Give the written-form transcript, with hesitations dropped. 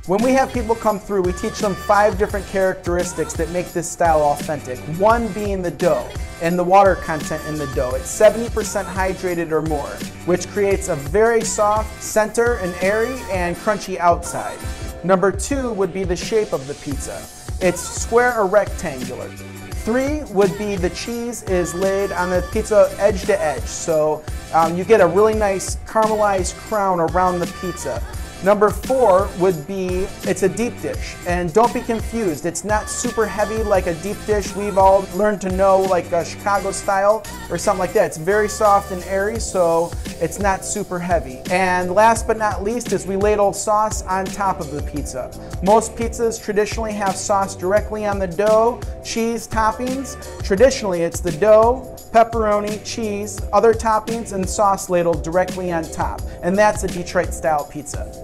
When we have people come through, we teach them 5 different characteristics that make this style authentic. One being the dough and the water content in the dough. It's 70% hydrated or more, which creates a very soft center and airy and crunchy outside. Number 2 would be the shape of the pizza. It's square or rectangular. 3 would be the cheese is laid on the pizza edge to edge, so you get a really nice caramelized crown around the pizza. Number 4 would be, it's a deep dish, and don't be confused, it's not super heavy like a deep dish we've all learned to know, like a Chicago style or something like that. It's very soft and airy, so it's not super heavy. And last but not least is we ladle sauce on top of the pizza. Most pizzas traditionally have sauce directly on the dough, cheese, toppings. Traditionally it's the dough, pepperoni, cheese, other toppings, and sauce ladled directly on top. And that's a Detroit style pizza.